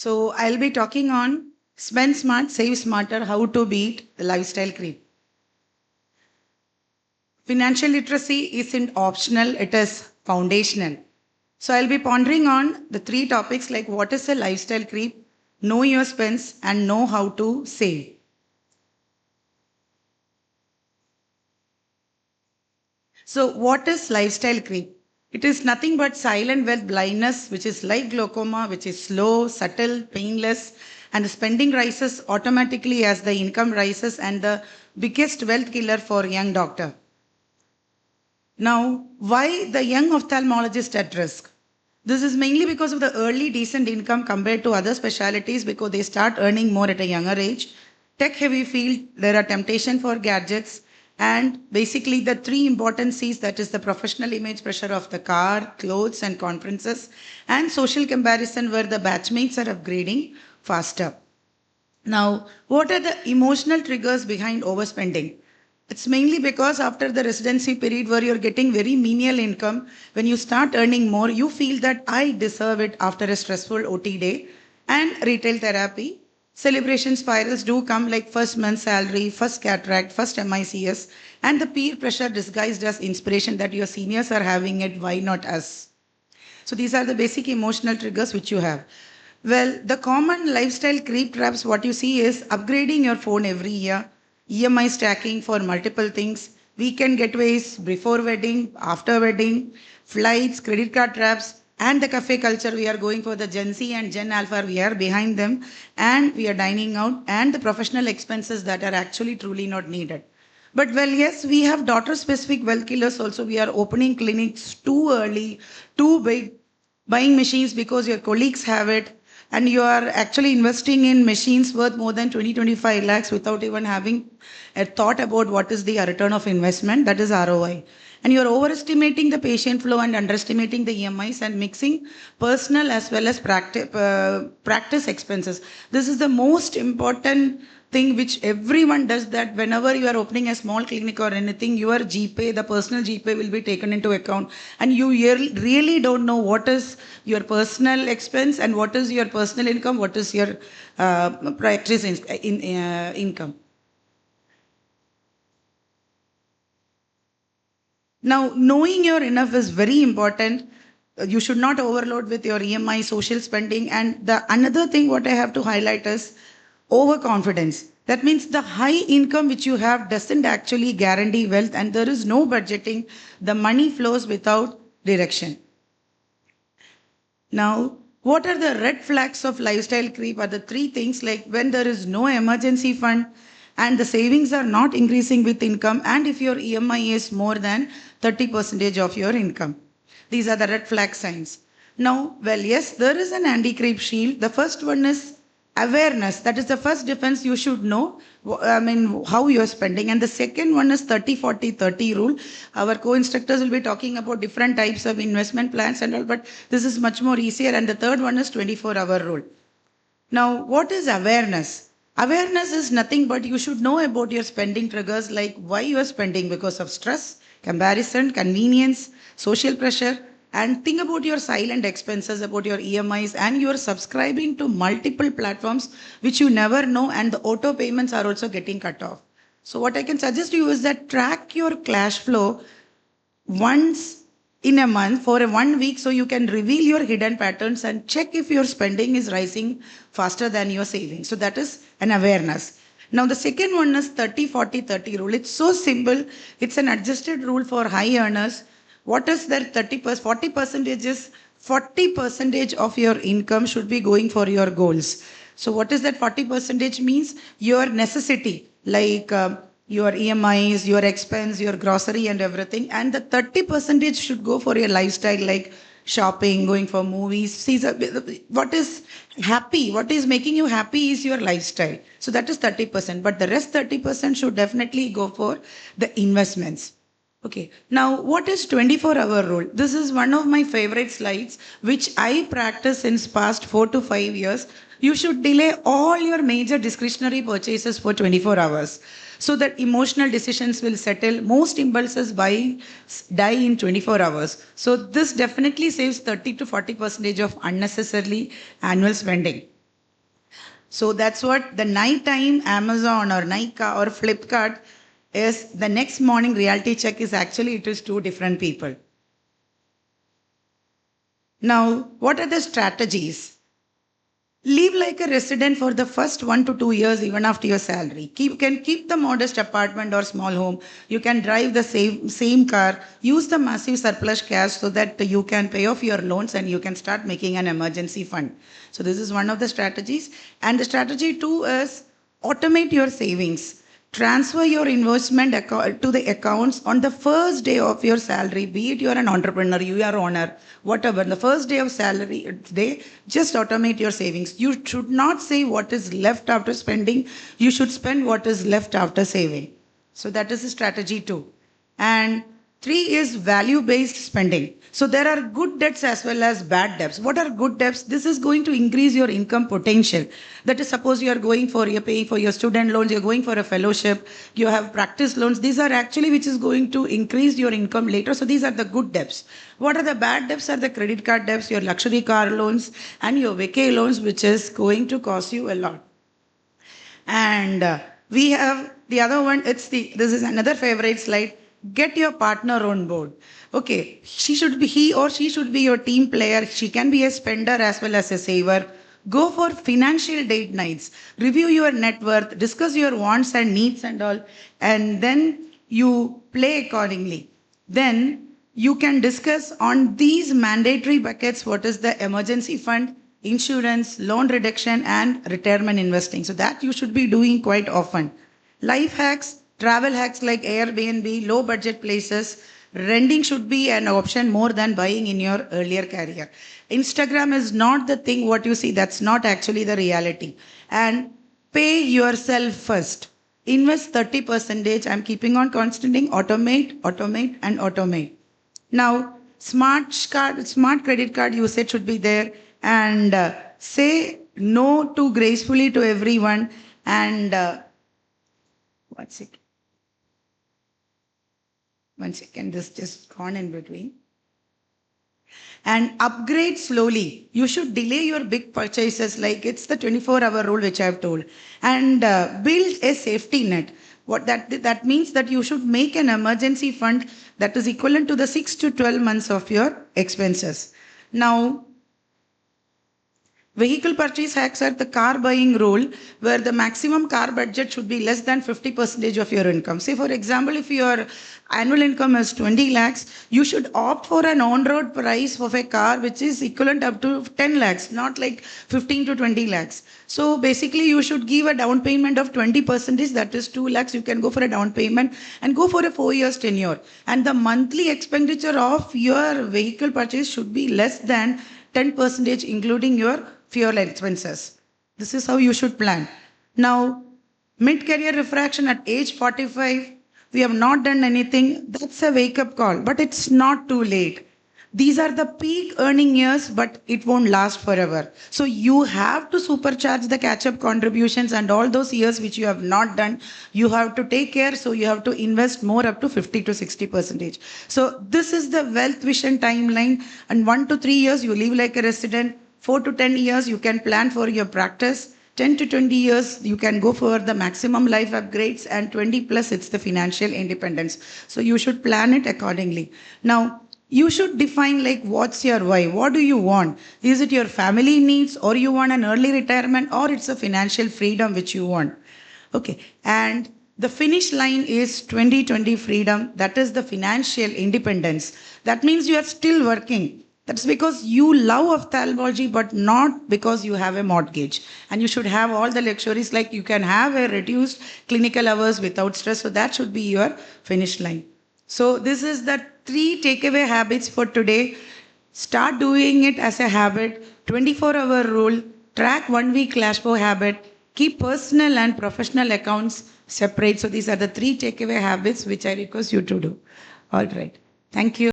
So I'll be talking on spend smart, save smarter, how to beat the lifestyle creep. Financial literacy isn't optional, it is foundational. So I'll be pondering on the three topics like what is a lifestyle creep, know your spends, and know how to save. So, what is lifestyle creep? It is nothing but silent wealth blindness, which is like glaucoma, which is slow, subtle, painless, and the spending rises automatically as the income rises, and the biggest wealth killer for young doctor. Now, why the young ophthalmologist at risk? This is mainly because of the early decent income compared to other specialties because they start earning more at a younger age. Tech heavy field, there are temptation for gadgets and basically the three important C's, that is the professional image pressure of the car, clothes and conferences, and social comparison where the batchmates are upgrading faster. Now, what are the emotional triggers behind overspending? It's mainly because after the residency period where you're getting very menial income, when you start earning more, you feel that I deserve it after a stressful OT day and retail therapy. Celebration spirals do come like first month salary, first cataract, first MICS, and the peer pressure disguised as inspiration that your seniors are having it, why not us? So these are the basic emotional triggers which you have. Well, the common lifestyle creep traps, what you see is upgrading your phone every year, EMI stacking for multiple things, weekend getaways, before wedding, after wedding, flights, credit card traps, and the cafe culture. We are going for the Gen Z and Gen Alpha. We are behind them, and we are dining out, and the professional expenses that are actually truly not needed. But well, yes, we have daughter specific wealth killers also. We are opening clinics too early, too big, buying machines because your colleagues have it, and you are actually investing in machines worth more than 20-25 lakhs without even having a thought about what is the return of investment, that is ROI. And you are overestimating the patient flow and underestimating the EMIs and mixing personal as well as practice expenses. This is the most important thing which everyone does, that whenever you are opening a small clinic or anything, your GPay, the personal GPay will be taken into account, and you really don't know what is your personal expense and what is your personal income, what is your practice income. Now, knowing your enough is very important. You should not overload with your EMI, social spending. And the another thing what I have to highlight is overconfidence. That means the high income which you have doesn't actually guarantee wealth, and there is no budgeting. The money flows without direction. Now, what are the red flags of lifestyle creep? Are the three things like when there is no emergency fund and the savings are not increasing with income, and if your EMI is more than 30% of your income. These are the red flag signs. Now, well, yes, there is an anti creep shield. The first one is awareness. That is the first defense. You should know how you are spending. And the second one is 30-40-30 rule. Our co-instructors will be talking about different types of investment plans and all, but this is much more easier. And the third one is 24-hour rule. Now, what is awareness? Awareness is nothing but you should know about your spending triggers, like why you are spending, because of stress, comparison, convenience, social pressure, and think about your silent expenses, about your EMIs, and you are subscribing to multiple platforms which you never know, and the auto payments are also getting cut off. So, what I can suggest you is that track your cash flow once in a month for a 1 week, so you can reveal your hidden patterns and check if your spending is rising faster than your savings. So that is an awareness. Now the second one is 30-40-30 rule. It's so simple. It's an adjusted rule for high earners. What is that 30%? 40% is 40% of your income should be going for your goals. So what is that 40% means? Your necessity, like your EMIs, your expense, your grocery and everything. And the 30% should go for your lifestyle, like shopping, going for movies. See, what is happy, what is making you happy is your lifestyle. So that is 30%. But the rest 30% should definitely go for the investments. Okay, now what is 24-hour rule? This is one of my favorite slides, which I practice since past 4 to 5 years. You should delay all your major discretionary purchases for 24 hours so that emotional decisions will settle. Most impulses buying die in 24 hours. So this definitely saves 30 to 40% of unnecessarily annual spending. So that's what the nighttime Amazon or Nykaa or Flipkart is. The next morning reality check is actually it is two different people. Now, what are the strategies? Live like a resident for the first 1 to 2 years, even after your salary. Can keep the modest apartment or small home. You can drive the same car. Use the massive surplus cash so that you can pay off your loans and you can start making an emergency fund. So this is one of the strategies. And the strategy two is automate your savings. Transfer your investment to the accounts on the first day of your salary, be it you're an entrepreneur, you are owner, whatever. The first day of salary day, just automate your savings. You should not say what is left after spending. You should spend what is left after saving. So that is the strategy two. And three is value-based spending. So there are good debts as well as bad debts. What are good debts? This is going to increase your income potential. That is, suppose you are you're paying for your student loans, you're going for a fellowship, you have practice loans. These are actually which is going to increase your income later. So these are the good debts. What are the bad debts? Are the credit card debts, your luxury car loans, and your vacay loans, which is going to cost you a lot. And we have the other one. This is another favorite slide. Get your partner on board. Okay, he or she should be your team player. She can be a spender as well as a saver. Go for financial date nights. Review your net worth. Discuss your wants and needs and all. And then you play accordingly. Then you can discuss on these mandatory buckets what is the emergency fund, insurance, loan reduction, and retirement investing. So that you should be doing quite often. Life hacks, travel hacks like Airbnb, low budget places. Renting should be an option more than buying in your earlier career. Instagram is not the thing what you see. That's not actually the reality. And pay yourself first. Invest 30%. I'm keeping on constanting. Automate, automate, and automate. Now, smart credit card usage should be there, and say no to gracefully to everyone. And what's it? One second, this just gone in between. And upgrade slowly. You should delay your big purchases, like it's the 24-hour rule which I've told, and build a safety net. What that means that you should make an emergency fund that is equivalent to the 6 to 12 months of your expenses. Now, vehicle purchase hacks are the car buying rule where the maximum car budget should be less than 50% of your income. Say, for example, if your annual income is 20 lakhs, you should opt for an on-road price of a car which is equivalent up to 10 lakhs, not like 15 to 20 lakhs. So basically, you should give a down payment of 20%, that is 2 lakhs. You can go for a down payment and go for a 4 years tenure. And the monthly expenditure of your vehicle purchase should be less than 10%, including your fuel expenses. This is how you should plan. Now, mid-career refraction at age 45, we have not done anything. That's a wake-up call, but it's not too late. These are the peak earning years, but it won't last forever. So you have to supercharge the catch-up contributions, and all those years which you have not done, you have to take care. So you have to invest more, up to 50 to 60%. So this is the wealth vision timeline. And 1 to 3 years, you live like a resident. 4 to 10 years, you can plan for your practice. 10 to 20 years, you can go for the maximum life upgrades, and 20 plus, it's the financial independence. So you should plan it accordingly. Now, you should define like what's your why. What do you want? Is it your family needs, or you want an early retirement, or it's a financial freedom which you want? Okay. And the finish line is 2020 freedom. That is the financial independence. That means you are still working. That's because you love ophthalmology, but not because you have a mortgage. And you should have all the luxuries, like you can have a reduced clinical hours without stress. So that should be your finish line. So this is the 3 takeaway habits for today. Start doing it as a habit. 24-hour rule. Track 1 week cash flow habit. Keep personal and professional accounts separate. So these are the 3 takeaway habits which I request you to do. All right. Thank you.